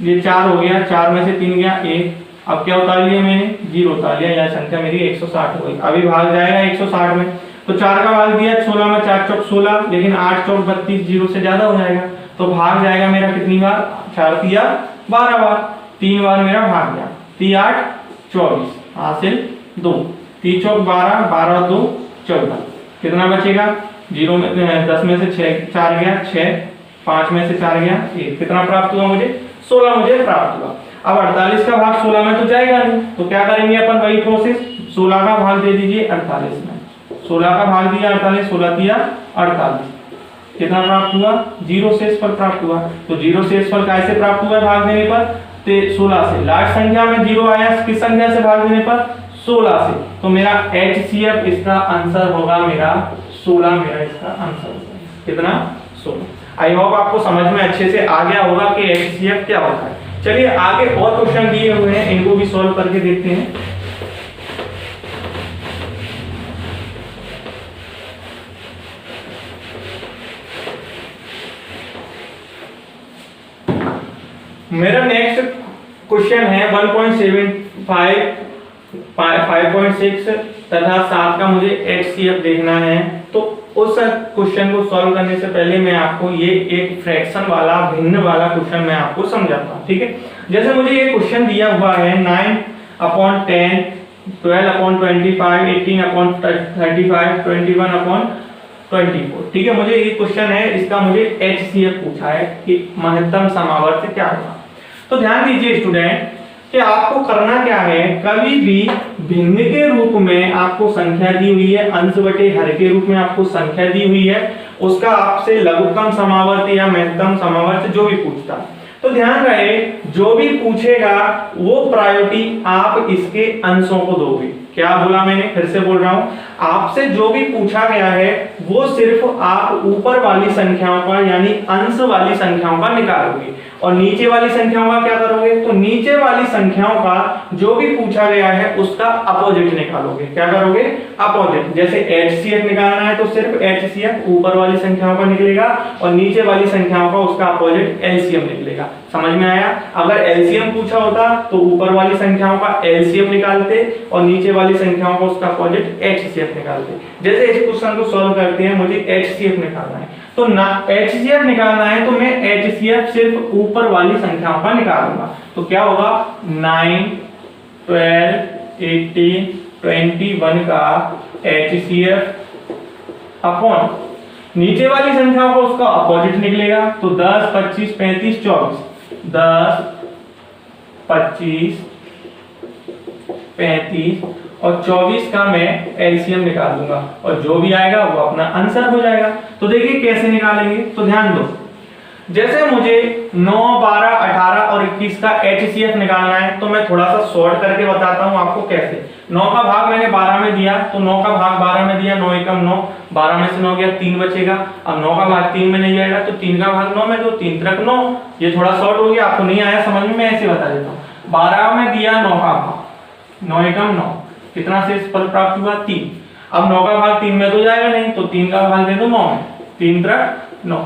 S2: ये 4 हो गया, 4 में से 3 गया 1, अब क्या उतार लिया मैंने? 0 उतार लिया, यह संख्या मेरी 160 हो गई। अभी भाग जाएगा 160 में, तो 4 का भाग दिया 16 में, 4 चौक 16, लेकिन 8 चौक 32, 0 से ज्यादा हो जाएगा, तो भाग जाएगा मेरा कितनी बार? 4 तिया 12 बार, 3 बार मेरा भाग गया। 3 8 24 हासिल 2, 3 चौक 12, 12 और 2 14, कितना बचेगा? 0 में 10 में से 6 4 गया 6, 5 में से 4 गया 1, कितना प्राप्त हुआ मुझे? 16 मुझे प्राप्त हुआ। अब 48 का भाग 16 में तो जाएगा नहीं, तो क्या करेंगे अपन? वही प्रोसेस, 16 का भाग दे दीजिए 48 में, 16 का भाग दिया 48, 16 तिया 48, कितना प्राप्त हुआ? 0 शेषफल प्राप्त हुआ। तो 0 शेषफल कैसे प्राप्त हुआ भाग देने पर? 16 से। लास्ट संख्या में 0 आया, किस संख्या से भाग देने पर? 16 से। तो मेरा HCF इसका आंसर होगा मेरा 16, मेरा इसका आंसर होगा कितना? 16। आई होप आपको समझ में अच्छे से आ गया होगा कि HCF क्या होता है। चलिए आगे और क्वेश्चन दिए हुए हैं, इनको भी सॉल्व करके देखते हैं। मेरा नेक्स्ट क्वेश्चन है 1.75 5.6 तथा 7 का मुझे HCF देखना है। तो उस क्वेश्चन को सॉल्व करने से पहले मैं आपको ये एक फ्रैक्शन वाला भिन्न वाला क्वेश्चन मैं आपको समझाता हूँ। ठीक है, जैसे मुझे ये क्वेश्चन दिया हुआ है 9/10, 12/25, 18/35, 21/24। ठीक है, मुझे ये क्वेश्चन है, इसका मुझे HCF पूछा है कि महत्तम समावर्त क्या होगा। तो ध्यान दीजिए स्टूडेंट कि आपको करना क्या है, कभी भी भिन्न के रूप में आपको संख्या दी हुई है, अंश बटे हर के रूप में आपको संख्या दी हुई है, उसका आपसे लघुत्तम समावर्त या महत्तम समावर्त जो भी पूछता, तो ध्यान रहे जो भी पूछेगा वो प्रायोरिटी आप इसके अंशों को दोगे। क्या बोला मैंने, फिर से बोल रहा हूं, आपसे जो भी पूछा गया है वो सिर्फ आप ऊपर वाली संख्याओं का यानी अंश वाली संख्याओं का निकालोगे और नीचे वाली संख्याओं का क्या करोगे, तो नीचे वाली संख्याओं का जो भी पूछा गया है उसका अपोजिट निकालोगे। क्या करोगे, अपोजिट। जैसे HCF निकालना है तो सिर्फ HCF ऊपर वाली संख्याओं का निकलेगा और नीचे वाली संख्याओं का उसका अपोजिट LCM निकलेगा। समझ में आया? अगर LCM पूछा होता तो ऊपर वाली संख्याओं का LCM निकालते और नीचे वाली संख्याओं का उसका अपोजिट HCF निकालते। जैसे इस क्वेश्चन को सॉल्व करते हैं, मुझे HCF निकालना है तो ना HCF निकालना है तो मैं HCF सिर्फ ऊपर वाली संख्याओं का निकालूंगा। तो क्या होगा, 9, 12, 18, 21 का HCF अपॉन नीचे वाली संख्याओं को उसका अपोजिट निकलेगा। तो 10, 25, 35, 24, 10, 25, 35 और 24 का मैं एलसीएम निकाल दूंगा और जो भी आएगा वो अपना आंसर हो जाएगा। तो देखिए कैसे निकालेंगे, तो ध्यान दो। जैसे मुझे 9, 12, 18 और 21 का HCF निकालना है तो मैं थोड़ा सा शॉर्ट करके बताता हूं आपको कैसे। 9 का भाग मैंने 12 में दिया तो 9 का भाग 12 में दिया, 9 एकम 9, 12 में से 9 गया 3 बचेगा। अब 9 का भाग 3 में नहीं जाएगा तो 3 का भाग 9 में दो, 3 त्रिक 9। ये थोड़ा शॉर्ट हो गया, आपको नहीं आया समझ में, मैं ऐसे बता देता हूँ। 12 में दिया 9 का भाग, 9 एकम 9, कितना शेष फल प्राप्त हुआ 3। अब 9 का भाग 3 में तो जाएगा नहीं तो 3 का भाग दे दो 9 में, 3 त्रिक 9,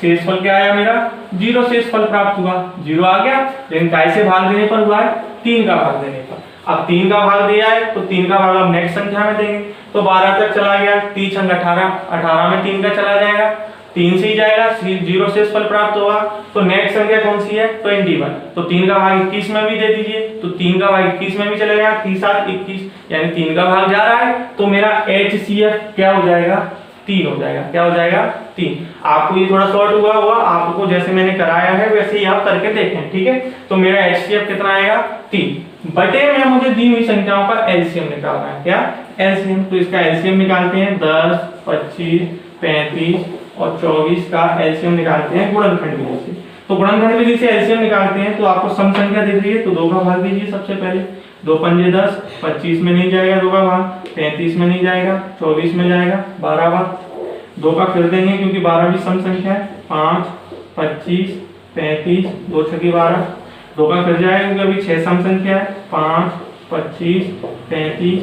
S2: शेषफल क्या आया मेरा 0 शेषफल प्राप्त हुआ, 0 आ गया। लेकिन कैसे भाग देने पर हुआ है, 3 का भाग देने पर। अब 3 का भाग दिया है तो 3 का भाग अब नेक्स्ट संख्या में देंगे तो 12 तक चला गया, 3 छंग 18, 18 में 3 का चला जाएगा, 3 से ही जाएगा, 0 शेषफल प्राप्त होगा। तो नेक्स्ट संख्या कौन सी है 21, तो 3 का भाग 21 में भी दे दीजिए तो 3 का भाग 21 में भी चलेगा, 30 7 21 यानी 3 का भाग जा रहा है तो मेरा HCF क्या हो जाएगा 3 हो जाएगा। क्या हो जाएगा 3। आपको ये थोड़ा शॉर्ट हुआ हुआ, आपको जैसे मैंने कराया है वैसे ही आप करके देखें, ठीक है। तो मेरा HCF कितना आएगा 3 बटे में मुझे दी हुई संख्याओं का LCM निकालना है। क्या LCM, तो इसका LCM निकालते हैं 10, 25, 35 और 24 का LCM निकालते हैं गुणनखंड विधि से। तो गुणनखंड विधि से LCM निकालते हैं तो आपको सम संख्या दे दी है तो 2 का भाग दीजिए सबसे पहले। 2 पंजे 10, 25 में नहीं जाएगा 2 का भाग, 35 में नहीं जाएगा, 24 में जाएगा, 12 बार 2 का फिर देंगे क्योंकि 12 भी सम संख्या है। 5, 25, 35, 2 छकी 12, 2 का फिर जाएगा क्योंकि अभी 6 सम संख्या है। 5, 25, 35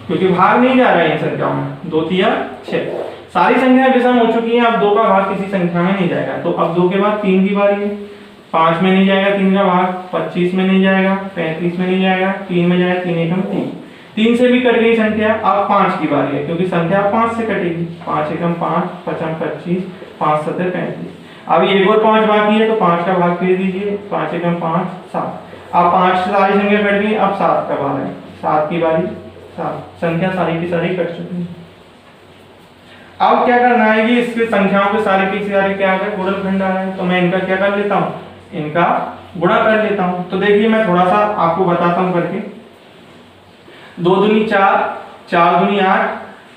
S2: क्योंकि भाग नहीं जा रहा है इन संख्याओं में, 2 तिया 6, सारी संख्याएं विषम हो चुकी हैं। अब 2 का भाग किसी संख्या में नहीं जाएगा तो अब 2 के बाद 3 की बारी है। 5 में नहीं जाएगा 3 का भाग, 25 में नहीं जाएगा, 35 में नहीं जाएगा, 3 में जाएगा, 3 एकम 3, 3 से भी कट गई संख्या। अब 5 की बारी है क्योंकि संख्या 5 से कटेगी, 5 एकम 5, 5 25, 5 7 35। अब एक और 5 बाकी है तो 5 का भाग फिर दीजिए, 5 एकम 5 7। अब 5 से सारी संख्या कट गई, अब 7 का बार है, 7 की बारी 7, संख्या सारी की सारी कट चुकी है। अब क्या करना है, ये इसके संख्याओं के सारे की सारे क्या आ गए गुणनखंड आ रहे हैं तो मैं इनका क्या कर लेता हूँ, इनका गुणा कर लेता हूं। तो देखिए मैं थोड़ा सा आपको बताता हूं करके। 2 दूनी 4, 4 दूनी 8,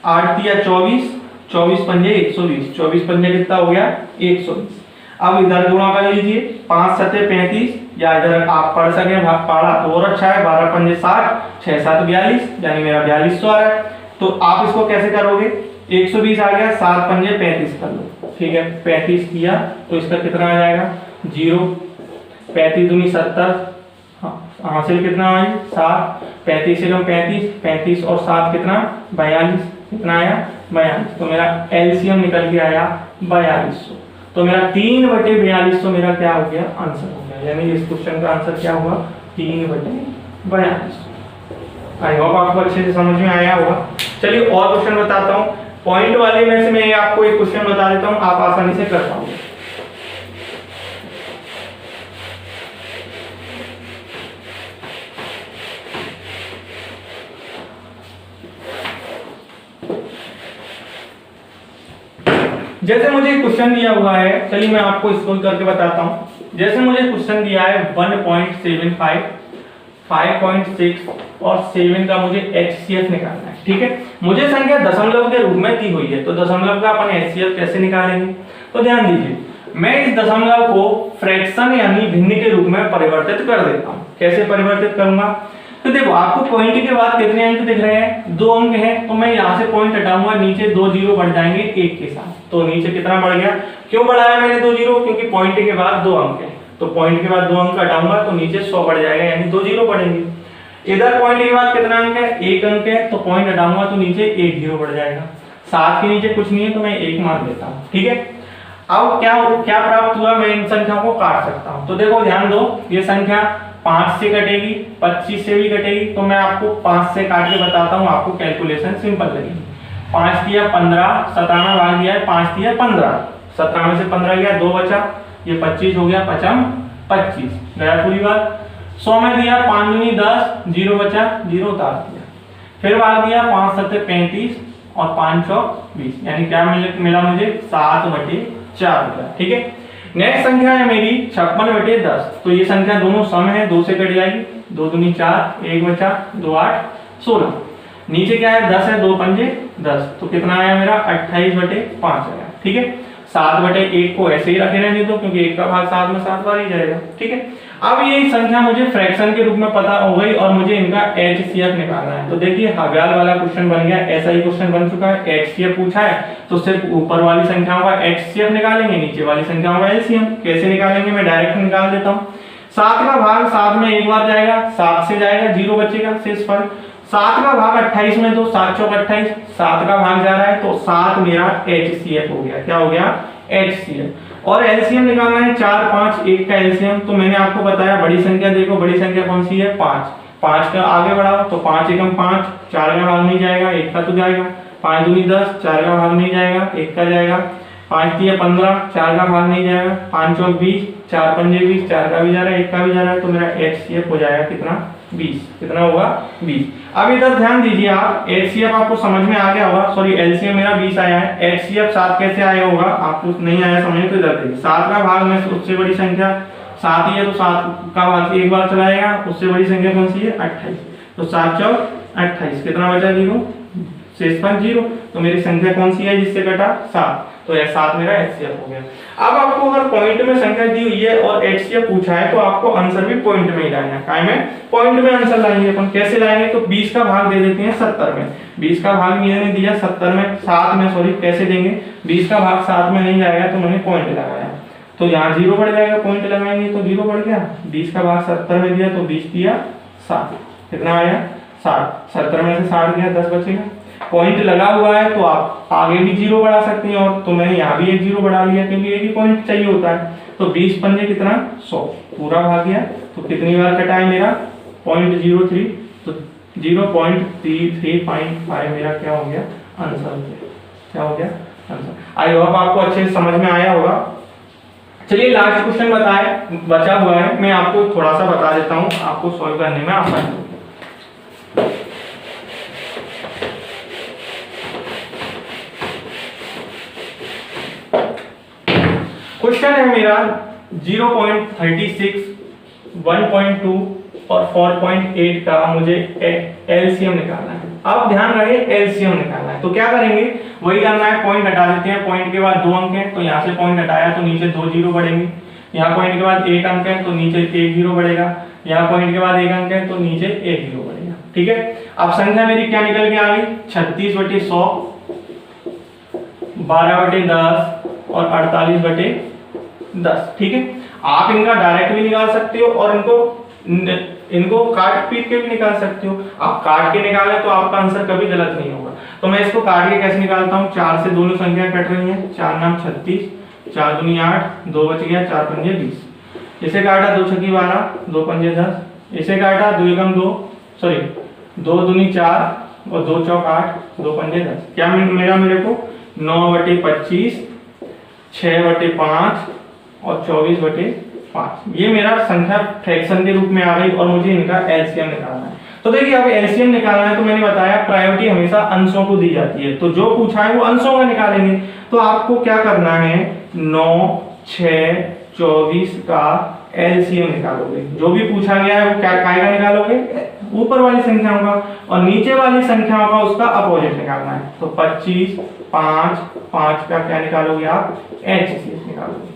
S2: 8 तिया 24, 24 पंजे 120, 24 पंजे कितना हो गया 120। अब इधर गुणा कर लीजिए, 5 7 35 या इधर आप पढ़ सके पढ़ा तो और अच्छा है, 12 पंजे 60, 6 7 42 यानी मेरा 4200 आ रहा है। तो आप इसको कैसे करोगे, 120 आ गया, 7 पंजे 35 कर लो, ठीक है। 35 किया तो इसका कितना आ जाएगा 0, 35 दूनी 70, हासिल कितना आई 7, 35 एकम 35, 35 और 7 कितना 42, कितना आया 42। तो मेरा LCM निकल के आया 4200। तो मेरा 3 बटे 4200 मेरा क्या हो गया आंसर हो गया, यानी इस क्वेश्चन का आंसर क्या हुआ 3 बटे 4200। आई होप आपको अच्छे से समझ में आया होगा। चलिए और क्वेश्चन बताता हूँ, पॉइंट वाले में से मैं आपको एक क्वेश्चन बता देता हूँ, आप आसानी से कर पाओगे। जैसे मुझे क्वेश्चन दिया हुआ है, चलिए मैं आपको इसको करके बताता हूं। जैसे मुझे क्वेश्चन दिया है 1.75, 5.6 और 7 का मुझे HCF निकालना है, ठीक है। मुझे संख्या दशमलव के रूप में दी हुई है तो दशमलव का अपन HCF कैसे निकालेंगे, तो ध्यान दीजिए मैं इस दशमलव को फ्रैक्शन यानी भिन्न के रूप में परिवर्तित कर देता हूं। कैसे परिवर्तित करूंगा, तो देखो आपको पॉइंट के बाद कितने अंक दिख रहे हैं, 2 अंक हैं, तो मैं यहाँ से पॉइंट हटाऊंगा, नीचे 2 जीरो बढ़ जाएंगे 1 के साथ। तो नीचे कितना बढ़ गया, क्यों बढ़ाया मैंने 2 जीरो, क्योंकि पॉइंट के बाद 2 अंक है, तो पॉइंट के बाद 2 अंक हटाऊंगा तो नीचे 100 बढ़ जाएगा, यानी 2 जीरो बढ़ेंगे। इधर पॉइंट के बाद कितना अंक है, 1 अंक है, तो पॉइंट हटाऊंगा तो नीचे 1 जीरो बढ़ जाएगा। 7 के नीचे कुछ नहीं है तो मैं 1 मान देता हूँ, ठीक है। अब क्या प्राप्त हुआ, मैं इन संख्याओं को काट सकता हूँ। तो देखो ध्यान दो, ये संख्या 5 से कटेगी, 25 से भी कटेगी, तो मैं आपको 5 से काट के बताता हूँ, आपको कैलकुलेशन सिंपल लगेगी। 5 दिया 15, 17 में भाग दिया है, 5 दिया 15, 17 में से 15 गया, 2 बचा, ये 25 हो गया, 5 25 गया पूरी बात। 100 में दिया 5 दूनी 10, 0 बचा, 0 उतार दिया, फिर भाग दिया 5 7 35 और 5 चौक 20, यानी क्या मिला मुझे 7/4 मिला, ठीक है। नेक्स्ट संख्या है मेरी 56/10, तो ये संख्या दोनों सम है, 2 से कट जाएगी, 2 दूनी 4, 1 बचा, 2 8 16। नीचे क्या है 10 है, 2 पंजे 10, तो कितना आया मेरा 28/5 आया, ठीक है। 7/1 को ऐसे ही रखे रहने दो, क्योंकि 1 का भाग 7 में 7 बार ही जाएगा, ठीक है। अब ये संख्या मुझे फ्रैक्शन के रूप में पता हो गई और मुझे इनका एचसीएफ निकालना है। तो देखिए हव्याल वाला क्वेश्चन बन गया, ऐसा ही क्वेश्चन बन चुका है। एचसीएफ पूछा है तो सिर्फ ऊपर वाली संख्याओं का एचसीएफ निकालेंगे, नीचे वाली संख्याओं का एलसीएम। कैसे निकालेंगे, मैं डायरेक्ट निकाल देता हूँ। 7 का भाग 7 में एक बार जाएगा, 7 से जाएगा, 0 बचेगा शेष पर। 7 का भाग 28 में, तो 7 चौक 28, 7 का भाग जा रहा है, तो 7 मेरा एचसीएफ हो गया। क्या हो गया, एचसीएफ। और एलसीएम निकालना है 4 5 1 का एलसीएम। तो मैंने आपको बताया बड़ी संख्या, देखो बड़ी संख्या कौन सी है, 5। 5 का आगे बढ़ाओ तो 5 एकम 5, 4 का भाग नहीं जाएगा, 1 का तो जाएगा। 5 दूनी 10, 4 का भाग नहीं जाएगा, 1 का जाएगा। 5 दिया 15, 4 का भाग नहीं जाएगा। 5 चौक 20, 4 पंजे 20, 4 का भी जा रहा है, 1 का भी जा रहा है, तो मेरा एचसीएफ हो जाएगा कितना, 20। कितना होगा, 20। अब इधर ध्यान दीजिए आप, एचसीएफ आपको समझ में आ गया होगा, सॉरी एलसीएम मेरा 20 आया है, एचसीएफ 7 कैसे आया होगा, आपको नहीं आया समझ में तो इधर देखिए। 7 का भाग में उससे बड़ी संख्या 7 ही है, तो 7 का भाग एक बार चलाएगा, उससे बड़ी संख्या कौन सी है, 28। तो 7 चौक 28, कितना बचा, 0, शेष पर 0। तो मेरी संख्या कौन सी है जिससे कटा, 7। तो यह 7 मेरा एचसीएफ हो गया। अब आपको अगर पॉइंट में संख्या दी हुई है और एचसीएफ पूछा है, तो आपको आंसर भी पॉइंट में ही लाना है। काय में, पॉइंट में आंसर लाएंगे अपन। कैसे लाएंगे, तो 20 का भाग दे देते हैं 70 में। 20 का भाग मैंने दिया 70 में, 7 में, सॉरी कैसे देंगे, 20 का भाग 7 में नहीं जाएगा, तो मैंने पॉइंट लगाया, तो यहाँ 0 बढ़ जाएगा, पॉइंट लगाएंगे तो 0 बढ़ गया। 20 का भाग 70 में दिया, तो 20 दिया 7, कितना आया, 60। 70 में से 60 गया, 10 बचेगा। पॉइंट लगा हुआ है तो आप आगे भी 0 बढ़ा सकते हैं, और तो मैंने यहाँ भी एक 0 बढ़ा लिया, क्योंकि एक ही पॉइंट चाहिए होता है। तो 20 पंजे कितना, 100, पूरा भाग गया। तो कितनी बार कटा है मेरा, 0.03, तो 0.335 मेरा क्या हो गया, आंसर हो गया। क्या हो गया, आंसर। आई होप आपको अच्छे से समझ में आया होगा। चलिए लास्ट क्वेश्चन बचा हुआ है, मैं आपको थोड़ा सा बता देता हूँ, आपको सॉल्व करने में आसानी होगी। क्वेश्चन है मेरा 0.36, 1.2 और 4.8 का मुझे एलसीएम निकालना है। अब ध्यान रहे, एलसीएम निकालना है, तो क्या करेंगे, वही करना है, पॉइंट हटा देते हैं। पॉइंट के बाद 2 अंक है, तो यहाँ से पॉइंट हटाया तो नीचे 2 जीरो बढ़ेंगे। यहाँ पॉइंट के बाद 1 अंक है, तो नीचे 1 जीरो बढ़ेगा। यहाँ पॉइंट के बाद 1 अंक है, तो नीचे 1 जीरो बढ़ेगा, ठीक है। अब संख्या मेरी क्या निकल के आ गई, 36/100, 12/10 और 48/10, ठीक है। आप इनका डायरेक्ट भी निकाल सकते हो और इनको काट पीट के भी निकाल सकते हो। आप काट के निकाले तो आपका आंसर कभी गलत नहीं होगा। तो मैं इसको काट के कैसे निकालता हूँ, 4 से दोनों संख्या कट रही हैं, 4 नाम 36, 4 दूनी 8, 2 बच गया, 4 पंजे 20। इसे काटा 2 छक्की 12, 2 पंजे 10। इसे काटा 2 एकम 2, सॉरी 2 दूनी 4 और 2 चौक 8, 2 पंजे 10। क्या मिला मेरे को, 9/25, 6/5 और 24/5। ये मेरा संख्या फ्रैक्शन के रूप में आ गई और मुझे इनका एलसीएम निकालना है। तो देखिए अब एलसीएम निकालना है, तो मैंने बताया प्रायोरिटी हमेशा अंशों को दी जाती है, तो जो पूछा है वो अंशों का निकालेंगे। तो आपको क्या करना है, 9, 6, 24 का एलसीएम निकालोगे। जो भी पूछा गया है वो क्या काय का निकालोगे, ऊपर वाली संख्याओं का, और नीचे वाली संख्याओं का उसका अपोजिट निकालना है। तो 25, 5, 5 का क्या निकालोगे आप, HCF निकालोगे।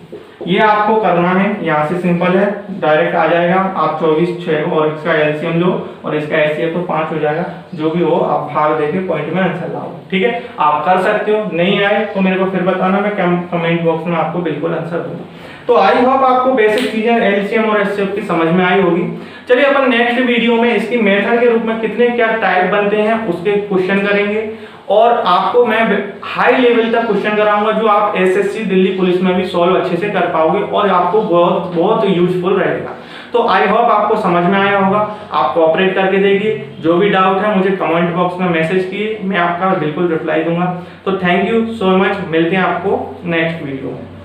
S2: ये आपको करना है, यहाँ से सिंपल है, डायरेक्ट आ जाएगा। आप 24, 6 और इसका एलसीएम लो और इसका HCF तो 5 हो जाएगा। जो भी हो आप भाग देके पॉइंट में आंसर लाओ, ठीक है। आप कर सकते हो, नहीं आए तो मेरे को फिर बताना, मैं कमेंट बॉक्स में आपको बिल्कुल आंसर दूंगा। तो आई होप आपको बेसिक चीजें एलसीएम और HCF की समझ में आई होगी। चलिए अपन नेक्स्ट वीडियो में इसकी मेथड के रूप में कितने क्या टाइप बनते हैं उसके क्वेश्चन करेंगे, और आपको मैं हाई लेवल तक क्वेश्चन कराऊंगा जो आप एसएससी दिल्ली पुलिस में भी सॉल्व अच्छे से कर पाओगे और आपको बहुत बहुत यूजफुल रहेगा। तो आई होप आपको समझ में आया होगा। आप कोऑपरेट करके देखिए, जो भी डाउट है मुझे कमेंट बॉक्स में मैसेज किए, मैं आपका बिल्कुल रिप्लाई दूंगा। तो थैंक यू सो मच, मिलते हैं आपको नेक्स्ट वीडियो में।